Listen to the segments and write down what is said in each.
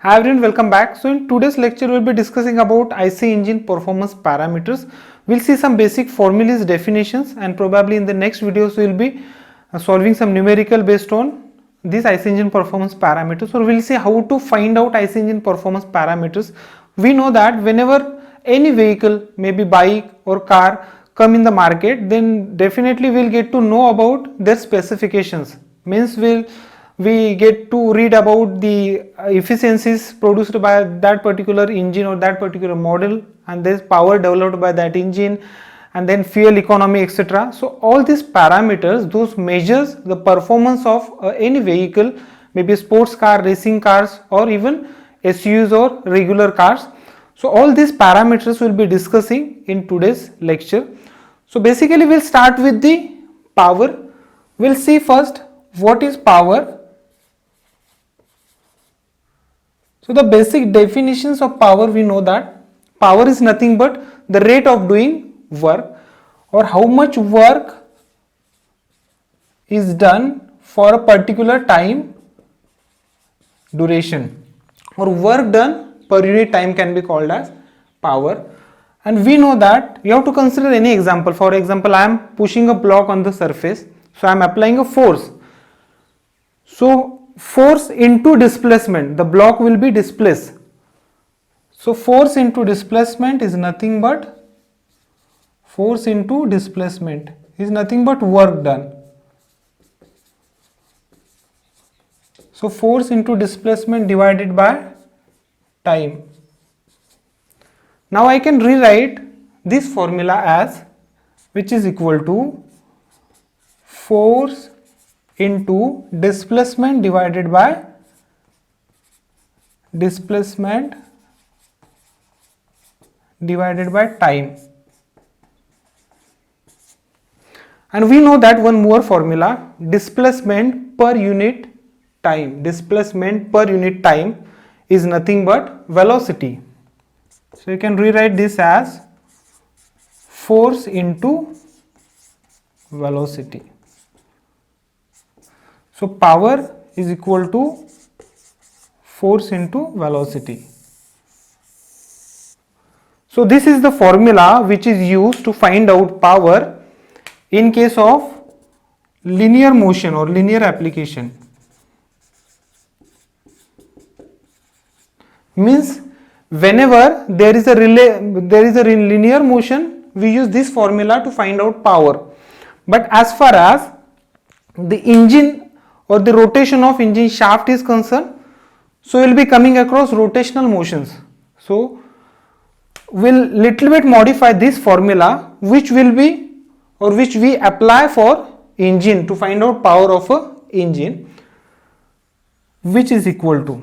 Hi everyone, welcome back. So in today's lecture we'll be discussing about IC engine performance parameters. We'll see some basic formulas, definitions, and probably in the next videos we'll be solving some numerical based on these IC engine performance parameters. So we'll see how to find out IC engine performance parameters. We know that whenever any vehicle, maybe bike or car, come in the market, then definitely we'll get to know about their specifications. Means we get to read about the efficiencies produced by that particular engine or that particular model, and there's power developed by that engine, and then fuel economy, etc. So all these parameters, those measures the performance of any vehicle, maybe sports car, racing cars, or even SUVs or regular cars. So all these parameters we'll be discussing in today's lecture. So basically we'll start with the power. We'll see first what is power. So the basic definitions of power, we know that power is nothing but the rate of doing work, or how much work is done for a particular time duration, or work done per unit time can be called as power. And we know that you have to consider any example. For example, I am pushing a block on the surface, so I am applying a force. So force into displacement, the block will be displaced. So force into displacement is nothing but work done. So force into displacement divided by time. Now I can rewrite this formula as, which is equal to force into displacement divided by time. And we know that one more formula, displacement per unit time. Displacement per unit time is nothing but velocity. So you can rewrite this as force into velocity. So power is equal to force into velocity. So this is the formula which is used to find out power in case of linear motion or linear application. Means whenever there is a linear motion, we use this formula to find out power. But as far as the engine or the rotation of engine shaft is concerned, so we will be coming across rotational motions. So we'll little bit modify this formula, which we apply for engine to find out power of a engine, which is equal to,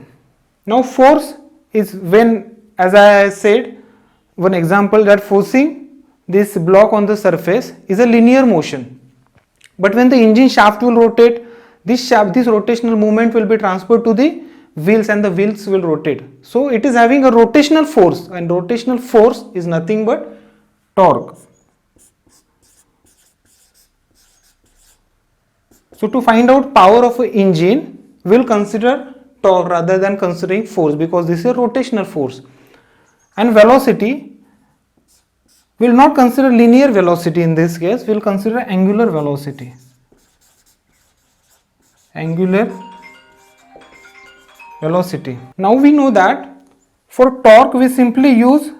now force is when, as I said, one example, that forcing this block on the surface is a linear motion. But when the engine shaft will rotate, this rotational movement will be transferred to the wheels and the wheels will rotate. So it is having a rotational force, and rotational force is nothing but torque. So to find out power of an engine, we will consider torque rather than considering force, because this is a rotational force. And velocity, we will not consider linear velocity in this case, we will consider angular velocity. Now we know that for torque we simply use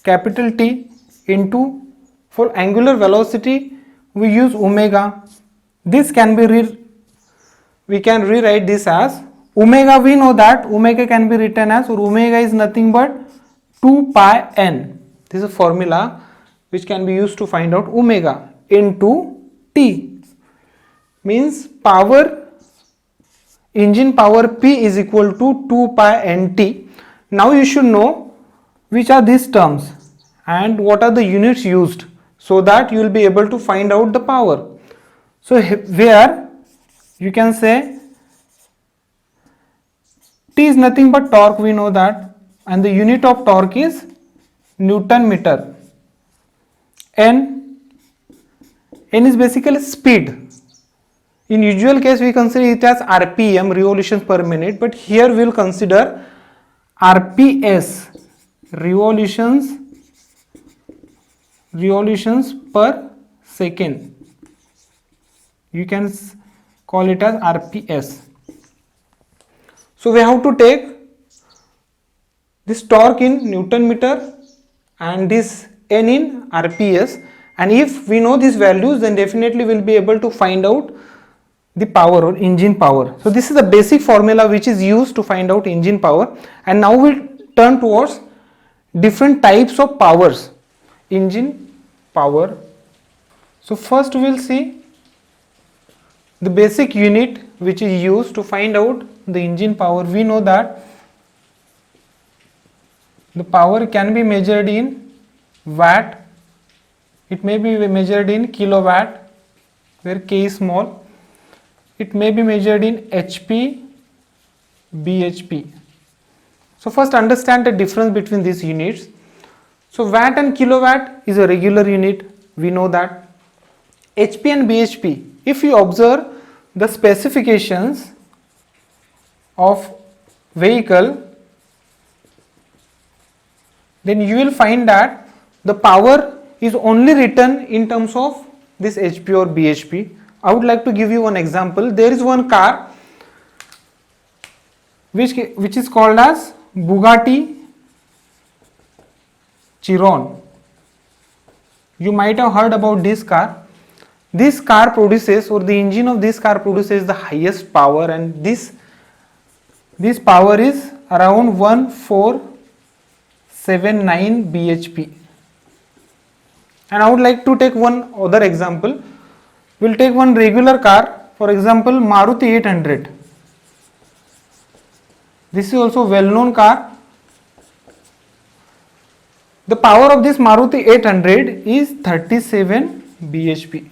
capital T into, for angular velocity we use omega. This can be we can rewrite this as omega. We know that omega can be written as, or omega is nothing but 2 pi n. This is a formula which can be used to find out omega into T. Means engine power P is equal to 2 pi nt. Now you should know which are these terms and what are the units used, so that you will be able to find out the power. So where you can say T is nothing but torque, we know that, and the unit of torque is Newton meter. N is basically speed. In usual case we consider it as RPM, revolutions per minute, but here we will consider RPS, revolutions per second. You can call it as RPS. So we have to take this torque in Newton meter and this N in RPS, and if we know these values, then definitely we'll be able to find out the power or engine power. So this is the basic formula which is used to find out engine power. And now we'll turn towards different types of powers, engine power. So first we'll see the basic unit which is used to find out the engine power. We know that the power can be measured in watt, it may be measured in kilowatt where K is small, it may be measured in HP, BHP. So first understand the difference between these units. So watt and kilowatt is a regular unit, we know that. HP and BHP, if you observe the specifications of vehicle, then you will find that the power is only written in terms of this HP or BHP. I would like to give you one example. There is one car which is called as Bugatti Chiron. You might have heard about this car. This car produces, or the engine of this car produces the highest power, and this power is around 1479 bhp. And I would like to take one other example. We'll take one regular car, for example Maruti 800. This is also a well-known car. The power of this Maruti 800 is 37 bhp.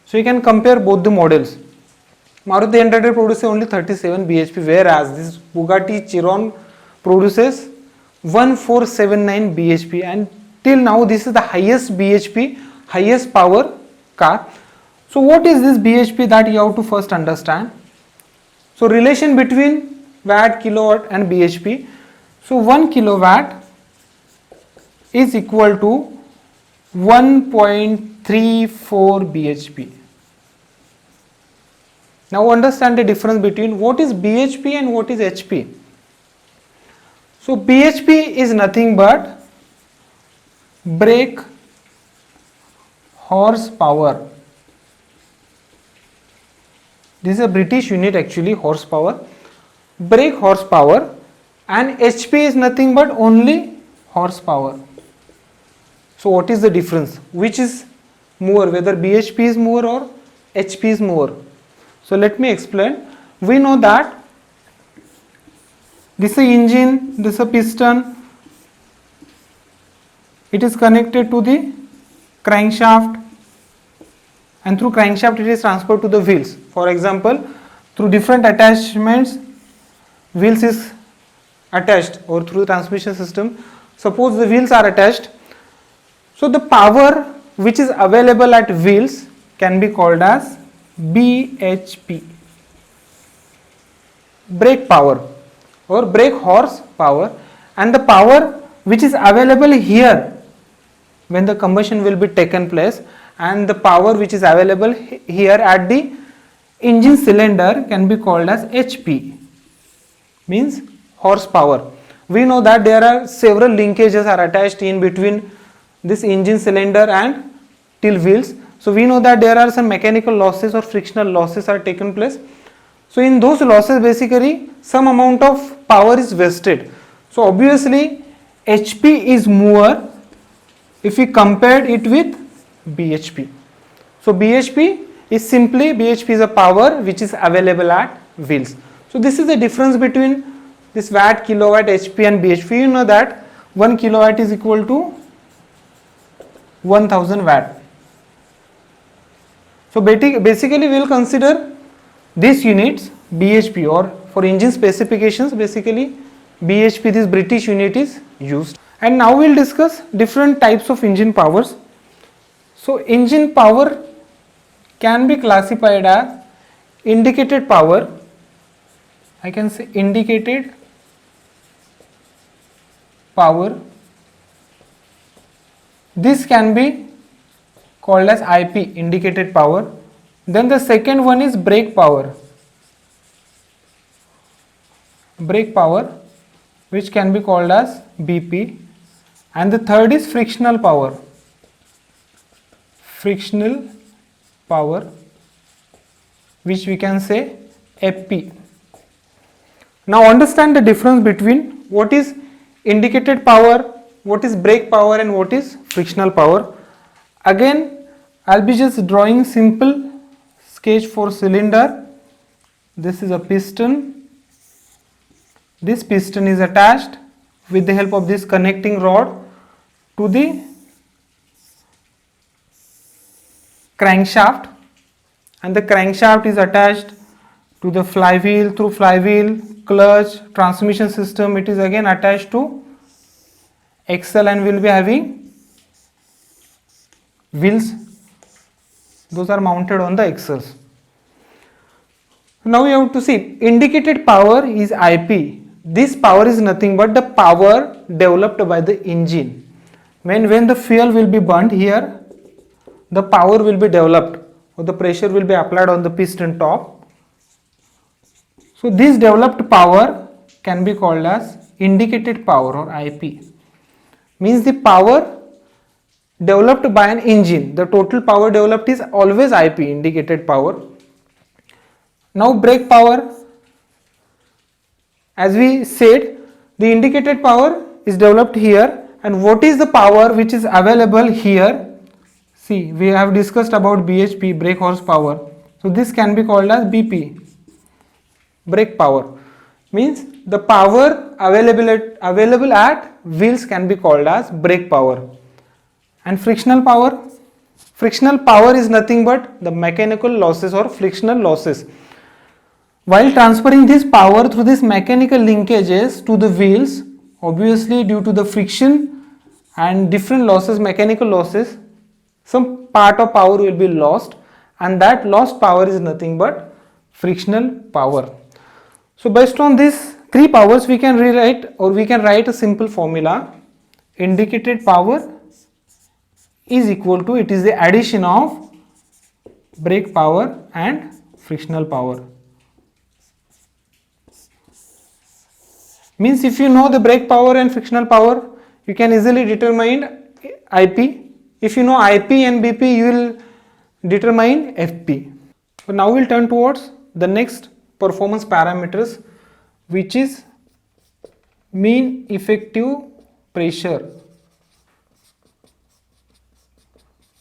So you can compare both the models. Maruti 800 produces only 37 bhp, whereas this Bugatti Chiron produces 1479 bhp, and till now this is the highest bhp, highest power car. So what is this bhp that you have to first understand? So relation between watt, kilowatt and bhp. So 1 kilowatt is equal to 1.34 bhp. Now understand the difference between what is bhp and what is hp. So bhp is nothing but brake horsepower. This is a British unit actually, horsepower, brake horsepower, and HP is nothing but only horsepower. So what is the difference? Which is more, whether bhp is more or HP is more? So let me explain. We know that this is a engine, this is a piston, it is connected to the crankshaft, and through crankshaft it is transferred to the wheels. For example, through different attachments, wheels is attached, or through the transmission system, suppose the wheels are attached. So the power which is available at wheels can be called as BHP, brake power or brake horsepower, and the power which is available here when the combustion will be taken place, and the power which is available here at the engine cylinder can be called as HP, means horsepower. We know that there are several linkages are attached in between this engine cylinder and till wheels. So we know that there are some mechanical losses or frictional losses are taken place. So in those losses basically some amount of power is wasted. So obviously HP is more if we compared it with BHP. So BHP is simply, BHP is a power which is available at wheels. So this is the difference between this watt, kilowatt, HP and BHP. You know that 1 kilowatt is equal to 1000 watt. So basically we will consider these units BHP, or for engine specifications basically BHP, this British unit is used. And now we will discuss different types of engine powers. So engine power can be classified as indicated power, I can say indicated power. This can be called as IP, indicated power. Then the second one is brake power, which can be called as BP, and the third is frictional power, which we can say FP. Now understand the difference between what is indicated power, what is brake power, and what is frictional power. Again, I'll be just drawing simple sketch for cylinder. This is a piston. This piston is attached with the help of this connecting rod to the crankshaft, and the crankshaft is attached to the flywheel. Through flywheel, clutch, transmission system, it is again attached to axle and will be having wheels. Those are mounted on the axles. Now we have to see indicated power is IP. This power is nothing but the power developed by the engine. When the fuel will be burned here, the power will be developed, or the pressure will be applied on the piston top. So this developed power can be called as indicated power or IP. Means the power developed by an engine, the total power developed is always IP, indicated power. Now brake power, as we said, the indicated power is developed here, and what is the power which is available here? See, we have discussed about BHP, brake horsepower. So this can be called as BP, brake power. Means the power available at wheels can be called as brake power. And frictional power is nothing but the mechanical losses or frictional losses. While transferring this power through these mechanical linkages to the wheels, obviously due to the friction and different losses, mechanical losses, some part of power will be lost, and that lost power is nothing but frictional power. So based on these three powers, we can rewrite, or we can write a simple formula. Indicated power is equal to, it is the addition of brake power and frictional power. Means if you know the brake power and frictional power, you can easily determine IP. If you know IP and BP, you will determine FP. So now we'll turn towards the next performance parameters, which is mean effective pressure.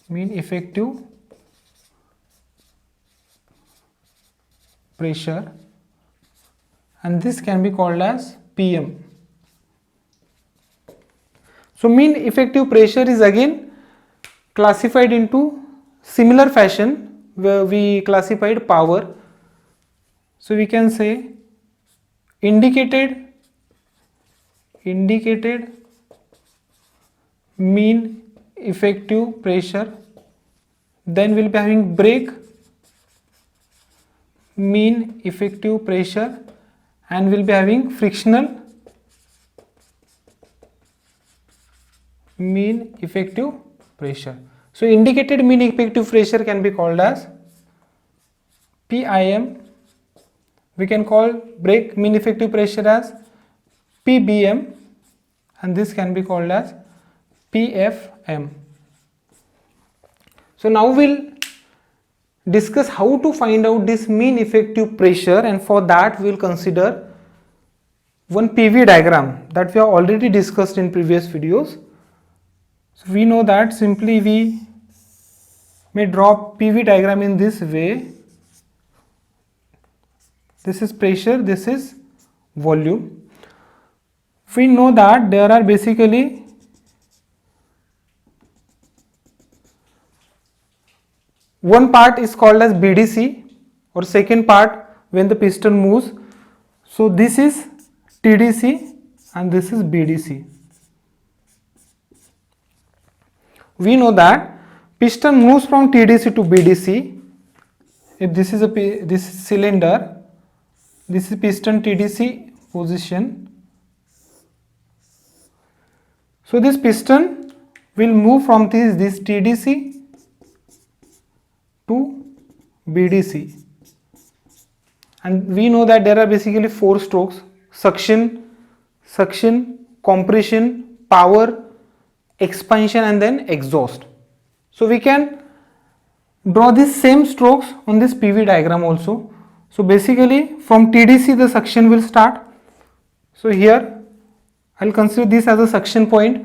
Mean effective pressure, and this can be called as PM. So mean effective pressure is again classified into similar fashion where we classified power. So we can say indicated mean effective pressure, then we'll be having brake mean effective pressure, and we'll be having frictional mean effective pressure. So indicated mean effective pressure can be called as PIM. We can call brake mean effective pressure as PBM, and this can be called as PFM. So now we'll discuss how to find out this mean effective pressure, and for that we will consider one PV diagram that we have already discussed in previous videos. So we know that simply we may draw PV diagram in this way. This is pressure, this is volume. We know that there are basically one part is called as BDC, or second part when the piston moves. So this is TDC and this is BDC. We know that piston moves from TDC to BDC. If this is cylinder, this is piston TDC position. So this piston will move from this TDC to BDC, and we know that there are basically 4 strokes: suction, compression, power, expansion, and then exhaust. So we can draw these same strokes on this PV diagram also. So basically from TDC the suction will start. So here I'll consider this as a suction point.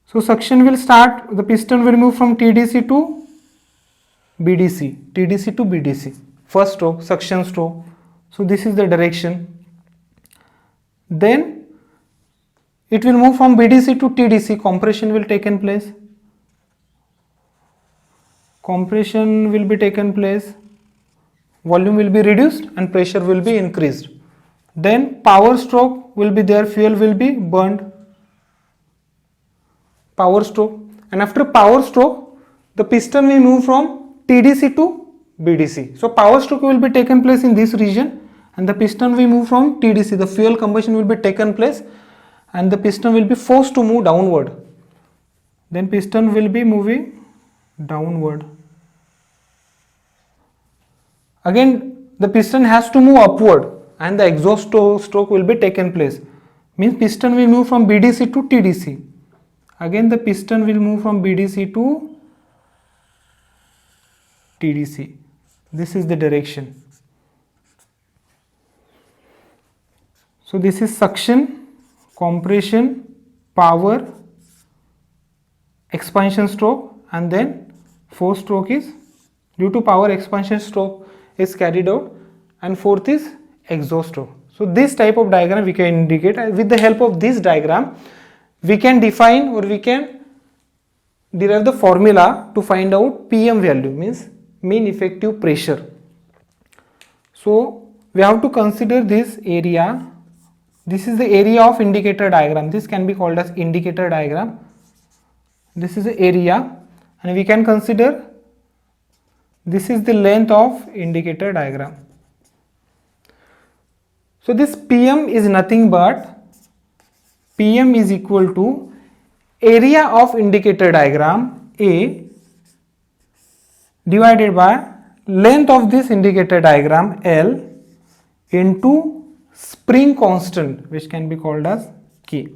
So suction will start, the piston will move from TDC to BDC, TDC to BDC, first stroke, suction stroke. So this is the direction. Then it will move from BDC to TDC, compression will taken place. Compression will be taken place, volume will be reduced and pressure will be increased. Then power stroke will be there, fuel will be burned, power stroke, and after power stroke the piston will move from TDC to BDC. So power stroke will be taken place in this region and the piston will move from TDC, the fuel combustion will be taken place and the piston will be forced to move downward. Then piston will be moving downward. Again the piston has to move upward and the exhaust stroke will be taken place. Means piston will move from BDC to TDC. Again the piston will move from BDC to TDC. This is the direction. So this is suction, compression, power, expansion stroke, and then fourth stroke is due to power expansion stroke is carried out, and fourth is exhaust stroke. So this type of diagram we can indicate. With the help of this diagram we can define or we can derive the formula to find out PM value, means mean effective pressure. So we have to consider this area. This is the area of indicator diagram. This can be called as indicator diagram. This is the area, and we can consider this is the length of indicator diagram. So this PM is nothing but PM is equal to area of indicator diagram A divided by length of this indicator diagram L into spring constant, which can be called as K.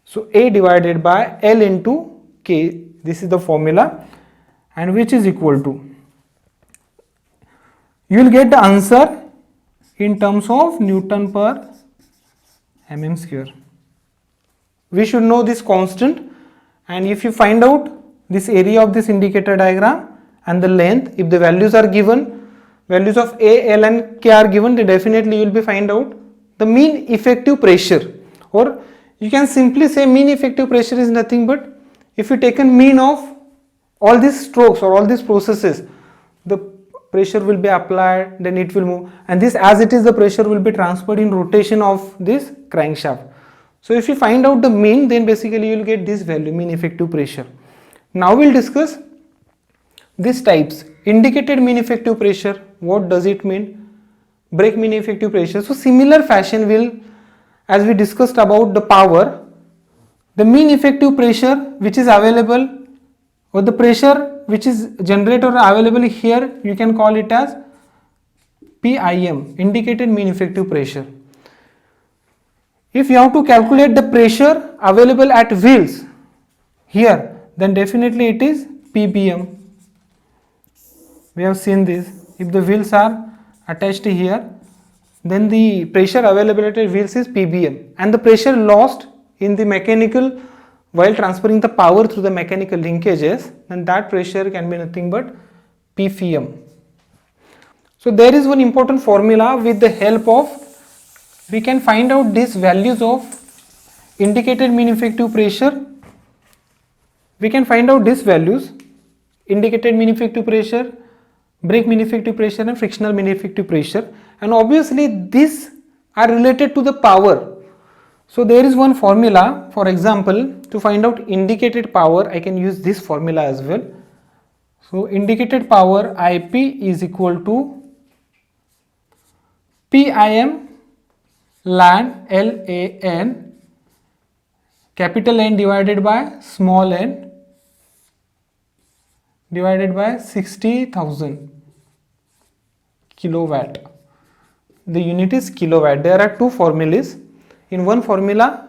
So A divided by L into K, this is the formula, and which is equal to, you will get the answer in terms of Newton per mm square. We should know this constant, and if you find out this area of this indicator diagram and the length, if the values are given, values of A, L and K are given, then definitely you will be find out the mean effective pressure, or you can simply say mean effective pressure is nothing but if you taken mean of all these strokes or all these processes, the pressure will be applied, then it will move, and this as it is the pressure will be transferred in rotation of this crankshaft. So if you find out the mean, then basically you will get this value, mean effective pressure. Now we will discuss these types. Indicated mean effective pressure, what does it mean? Brake mean effective pressure. So similar fashion will, as we discussed about the power, the mean effective pressure which is available, or the pressure which is generated or available here, you can call it as PIM, indicated mean effective pressure. If you have to calculate the pressure available at wheels here, then definitely it is PPM. We have seen this. If the wheels are attached here, then the pressure available at wheels is PBM, and the pressure lost in the mechanical while transferring the power through the mechanical linkages, then that pressure can be nothing but PPM. So there is one important formula with the help of we can find out these values of indicated mean effective pressure. We can find out these values: indicated mean effective pressure, brake mean effective pressure and frictional mean effective pressure, and obviously these are related to the power. So there is one formula, for example, to find out indicated power I can use this formula as well. So indicated power IP is equal to PIM LAN capital N divided by small n divided by 60,000 kilowatt. The unit is kilowatt. There are two formulas. In one formula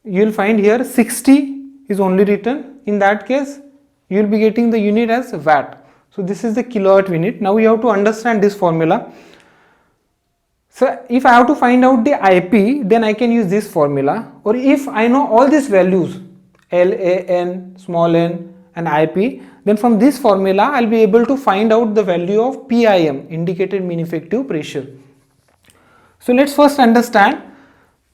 you will find here 60 is only written. In that case you will be getting the unit as watt. So this is the kilowatt unit. Now you have to understand this formula. So if I have to find out the IP, then I can use this formula, or if I know all these values L, A, N, small n and IP, then from this formula I will be able to find out the value of PIM, indicated mean effective pressure. So let's first understand.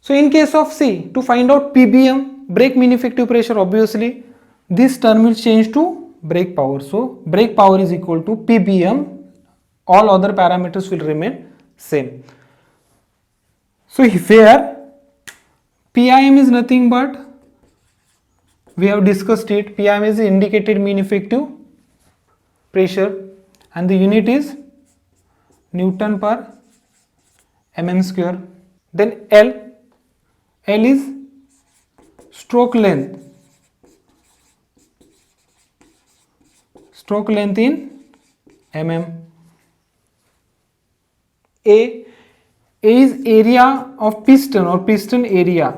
So in case of C, to find out PBM, brake mean effective pressure, obviously this term will change to brake power. So brake power is equal to PBM, all other parameters will remain same. So here PIM is nothing but, we have discussed it, PIM is indicated mean effective pressure and the unit is Newton per mm square. Then L is stroke length in mm. A is area of piston or piston area.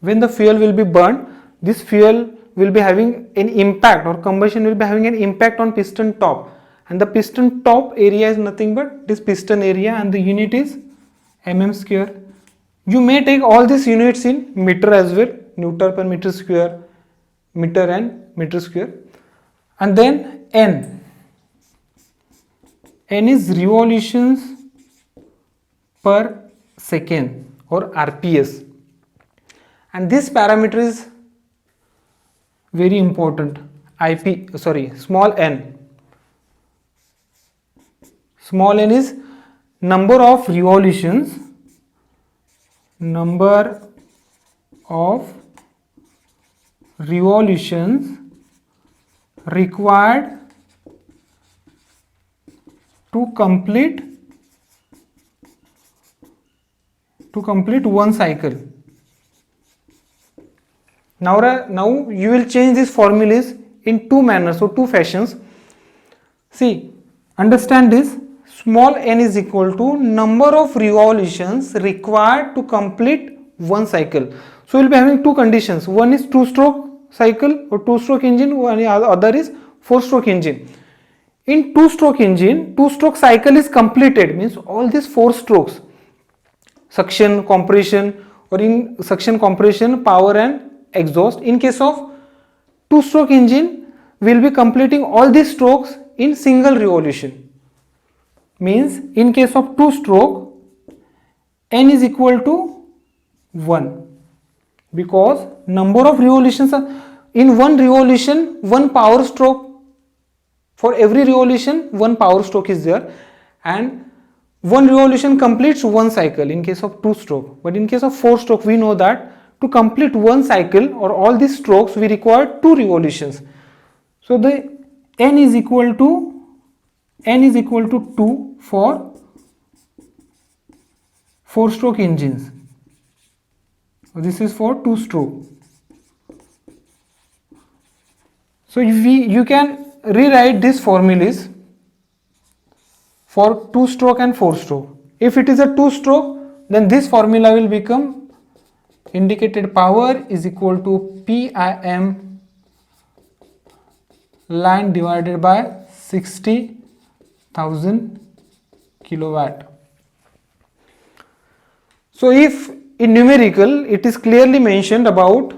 When the fuel will be burned, this fuel will be having an impact, or combustion will be having an impact on piston top, and the piston top area is nothing but this piston area and the unit is mm square. You may take all these units in meter as well, Newton per meter square, meter and meter square. And then N is revolutions per second or RPS, and this parameter is very important. Small n is number of revolutions required to complete one cycle. Now you will change these formulas in two manners or two fashions. See, understand this. Small n is equal to number of revolutions required to complete one cycle. So we will be having two conditions. One is two-stroke cycle or two-stroke engine, and other is four-stroke engine. In two-stroke engine, two-stroke cycle is completed, means all these four strokes, suction, compression, or in suction, compression, power and exhaust. In case of two-stroke engine, we will be completing all these strokes in single revolution. Means in case of two-stroke, n is equal to 1, because number of revolutions are in one revolution, one power stroke. For every revolution, one power stroke is there, and one revolution completes one cycle in case of two-stroke. But in case of four-stroke, we know that to complete one cycle or all these strokes, we require two revolutions. So the n is equal to 2 for four-stroke engines. This is for two-stroke. So you can rewrite these formulas for two-stroke and four-stroke. If it is a two-stroke, then this formula will become indicated power is equal to PIM line divided by 60,000 kilowatt. So if in numerical it is clearly mentioned about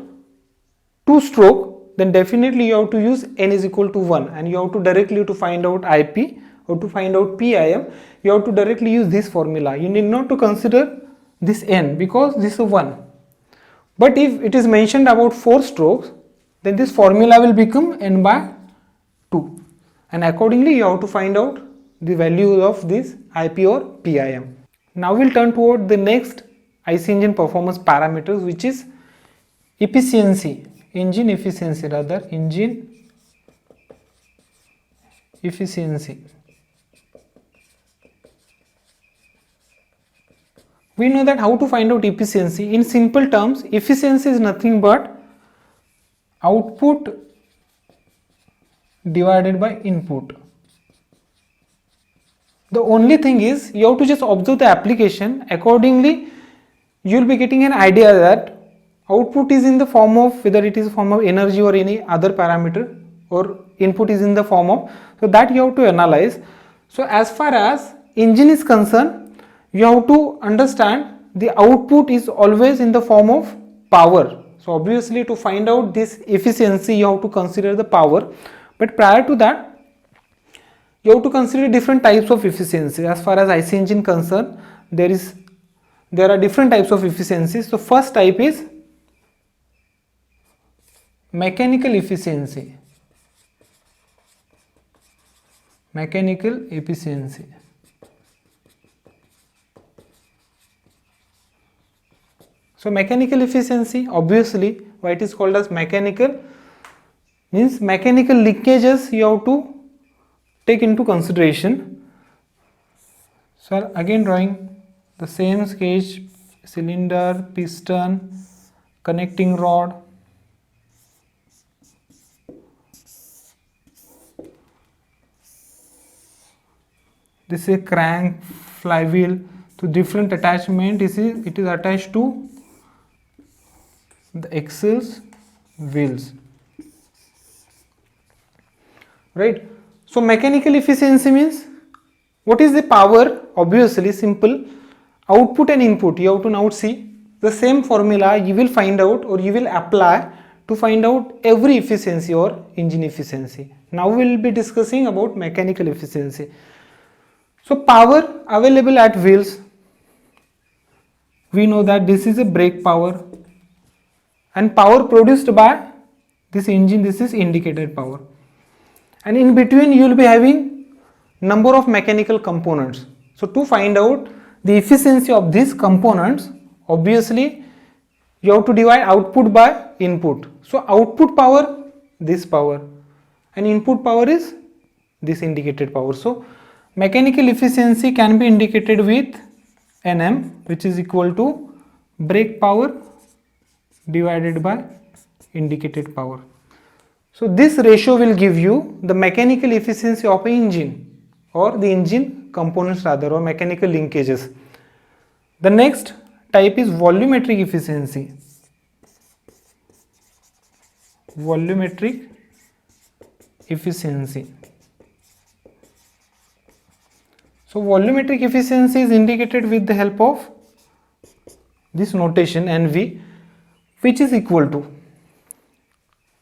two-stroke, then definitely you have to use n is equal to 1, and you have to directly to find out IP or to find out PIM, you have to directly use this formula. You need not to consider this n because this is 1. But if it is mentioned about 4 strokes, then this formula will become n by 2, and accordingly you have to find out the value of this IP or PIM. Now we will turn toward the next IC engine performance parameters, which is efficiency, engine efficiency. we know that how to find out efficiency. In simple terms, efficiency is nothing but output divided by input. The only thing is you have to just observe the application. Accordingly, you will be getting an idea that output is in the form of, whether it is form of energy or any other parameter, or input is in the form of, so that you have to analyze. So as far as engine is concerned, you have to understand the output is always in the form of power. So obviously to find out this efficiency you have to consider the power, but prior to that you have to consider different types of efficiency. As far as IC engine concerned, there are different types of efficiencies. So first type is mechanical efficiency. Mechanical efficiency. So mechanical efficiency, obviously why it is called as mechanical, means mechanical linkages you have to take into consideration. So again drawing the same sketch, cylinder, piston, connecting rod, this is a crank, flywheel. To different attachment, it is attached to the axles, wheels, right? So mechanical efficiency means what is the power? Obviously simple, output and input. You have to now see the same formula you will find out, or you will apply to find out every efficiency or engine efficiency. Now we will be discussing about mechanical efficiency. So power available at wheels, we know that this is a brake power, and power produced by this engine, this is indicated power. And in between you will be having number of mechanical components. So to find out the efficiency of these components, obviously you have to divide output by input. So output power, this power, and input power is this indicated power. So mechanical efficiency can be indicated with Nm, which is equal to brake power divided by indicated power. So this ratio will give you the mechanical efficiency of an engine, or the engine components rather, or mechanical linkages. The next type is volumetric efficiency. Volumetric efficiency. So volumetric efficiency is indicated with the help of this notation NV, which is equal to,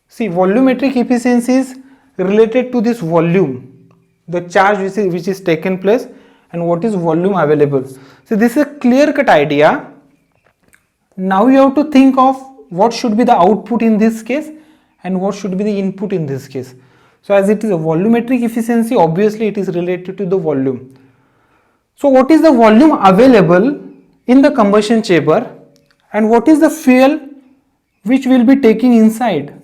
see, volumetric efficiency is related to this volume, the charge which is taken place, and what is volume available. So this is a clear cut idea. Now you have to think of what should be the output in this case and what should be the input in this case. So as it is a volumetric efficiency, obviously it is related to the volume. So what is the volume available in the combustion chamber, and what is the fuel which will be taking inside?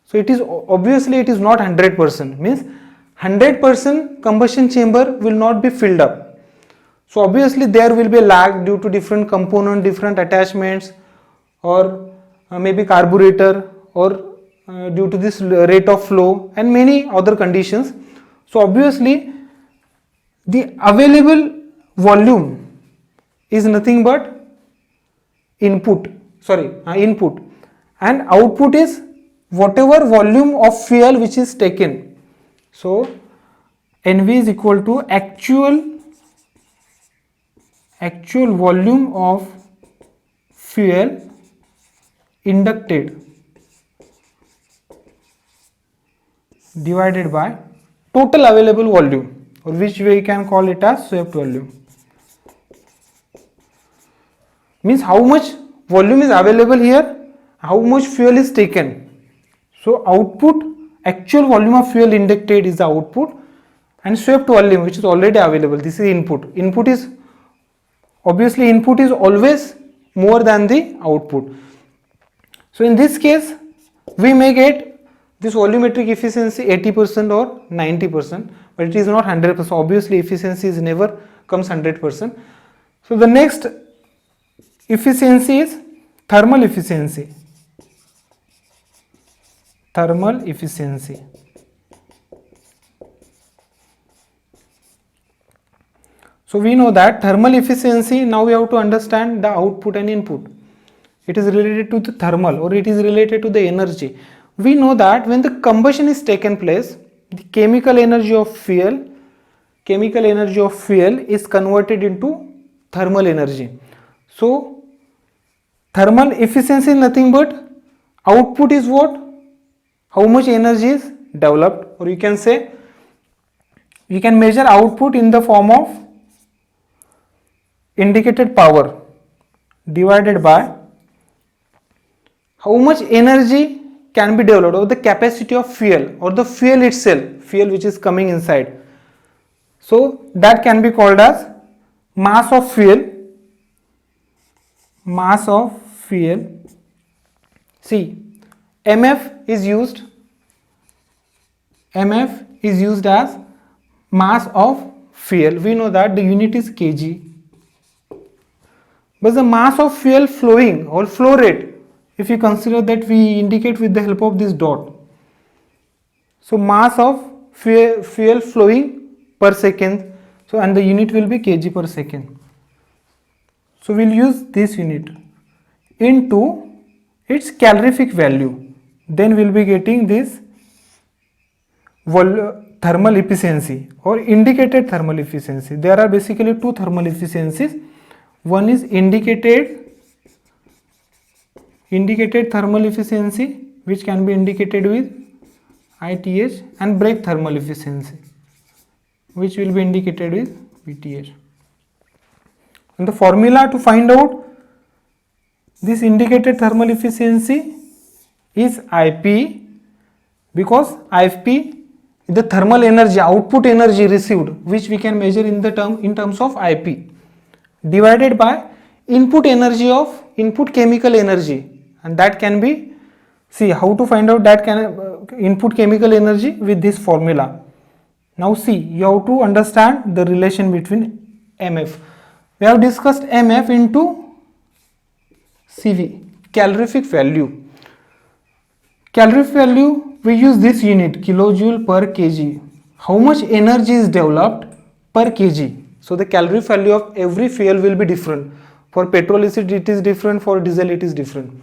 So it is obviously it is not 100%, means 100% combustion chamber will not be filled up. So obviously there will be a lag due to different component, different attachments, or maybe carburetor, or due to this rate of flow and many other conditions. So obviously the available volume is nothing but input, and output is whatever volume of fuel which is taken. So NV is equal to actual volume of fuel inducted divided by total available volume, or which we can call it as swept volume. Means how much volume is available here, how much fuel is taken. So output, actual volume of fuel inducted is the output, and swept volume which is already available, this is input. Input is obviously input is always more than the output. So in this case we may get this volumetric efficiency 80% or 90%, but it is not 100%. Obviously efficiency is never comes 100%. So the next efficiency is thermal efficiency. Thermal efficiency. So we know that thermal efficiency, now we have to understand the output and input. It is related to the thermal, or it is related to the energy. We know that when the combustion is taken place, the chemical energy of fuel is converted into thermal energy. So thermal efficiency is nothing but output is what? How much energy is developed, or you can say you can measure output in the form of indicated power divided by how much energy can be developed, or the capacity of fuel, or the fuel itself, fuel which is coming inside. So that can be called as mass of fuel. Mass of fuel. See, MF is used as mass of fuel. We know that the unit is kg. But the mass of fuel flowing, or flow rate, if you consider that we indicate with the help of this dot. So mass of fuel flowing per second. So and the unit will be kg per second. So we'll use this unit into its calorific value. Then we'll be getting this thermal efficiency or indicated thermal efficiency. There are basically two thermal efficiencies. One is indicated thermal efficiency, which can be indicated with ITH, and break thermal efficiency, which will be indicated with BTH. And the formula to find out this indicated thermal efficiency is IP, because IP is the thermal energy, output energy received, which we can measure in terms of IP, divided by input energy of input chemical energy, and that can be, see how to find out that input chemical energy with this formula. Now see, you have to understand the relation between MF. We have discussed MF into CV, calorific value. Calorific value, we use this unit, kilojoule per kg. How much energy is developed per kg? So the calorific value of every fuel will be different. For petrol it is different, for diesel it is different.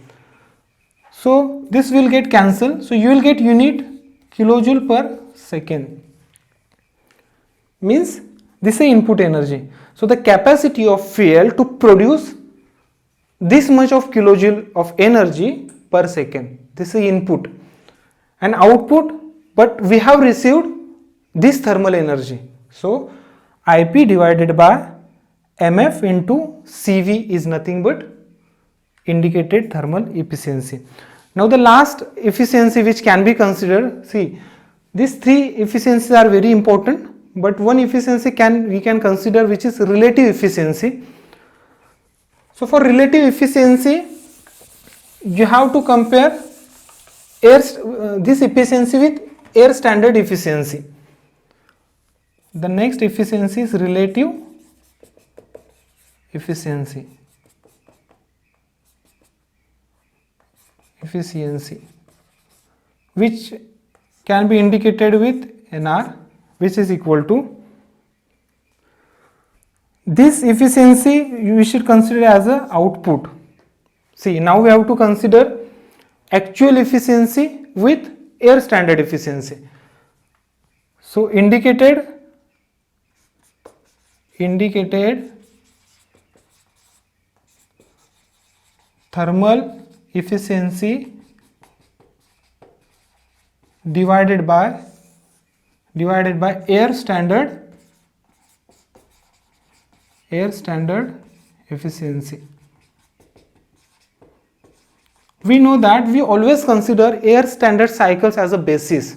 So this will get cancelled. So you will get unit kilojoule per second. Means this is input energy. So the capacity of fuel to produce this much of kilojoule of energy per second. This is input. And output, but we have received this thermal energy. So IP divided by MF into CV is nothing but indicated thermal efficiency. Now the last efficiency which can be considered, see, these three efficiencies are very important, but one efficiency we can consider, which is relative efficiency. So for relative efficiency, you have to compare this efficiency with air standard efficiency. The next efficiency is relative efficiency, which can be indicated with NR, which is equal to, this efficiency you should consider as a output. See, now we have to consider actual efficiency with air standard efficiency. So indicated thermal efficiency divided by air standard efficiency. We know that we always consider air standard cycles as a basis,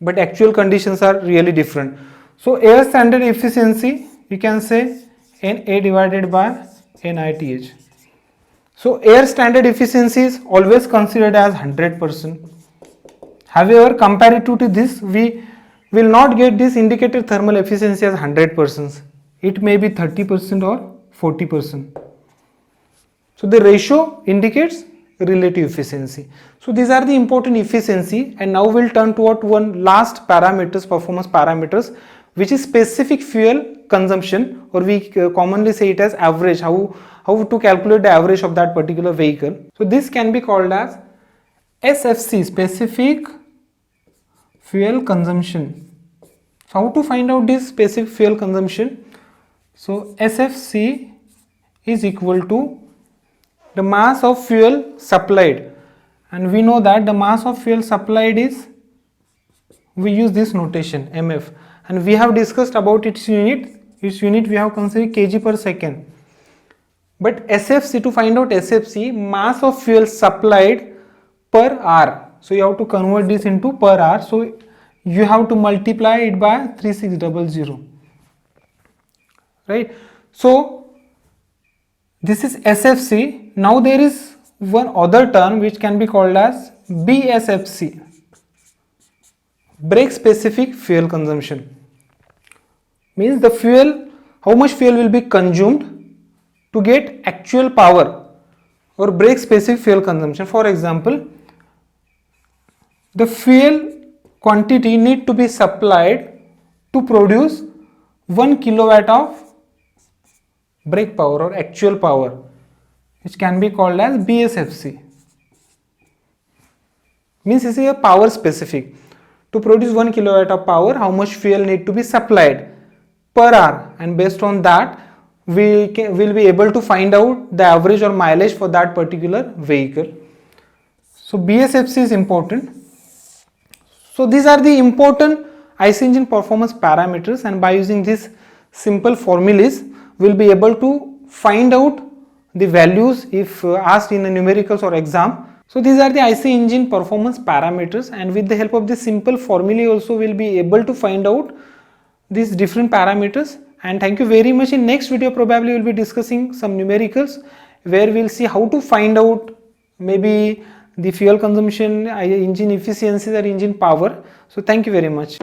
but actual conditions are really different. So air standard efficiency, you can say NA divided by NITH. So air standard efficiency is always considered as 100%. However, comparative to this, we will not get this indicated thermal efficiency as 100%. It may be 30% or 40%. So the ratio indicates relative efficiency. So these are the important efficiency, and now we'll turn toward one last parameters, performance parameters, which is specific fuel consumption, or we commonly say it as average, how to calculate the average of that particular vehicle. So this can be called as SFC, specific fuel consumption. So how to find out this specific fuel consumption? So SFC is equal to the mass of fuel supplied, and we know that the mass of fuel supplied is, we use this notation MF, and we have discussed about its unit we have considered kg per second. But SFC, to find out SFC, mass of fuel supplied per hour, so you have to convert this into per hour, so you have to multiply it by 3600, right? So this is SFC. Now there is one other term which can be called as BSFC, brake specific fuel consumption. Means the fuel, how much fuel will be consumed to get actual power, or brake specific fuel consumption. For example, the fuel quantity need to be supplied to produce 1 kilowatt of brake power or actual power, which can be called as BSFC. Means this is a power specific. To produce 1 kilowatt of power, how much fuel need to be supplied per hour, and based on that we will be able to find out the average or mileage for that particular vehicle. So BSFC is important. So these are the important IC engine performance parameters, and by using these simple formulas we'll be able to find out the values if asked in a numericals or exam. So these are the IC engine performance parameters, and with the help of this simple formula also we'll be able to find out these different parameters. And thank you very much. In next video probably we'll be discussing some numericals where we'll see how to find out maybe the fuel consumption, engine efficiency or engine power. So thank you very much.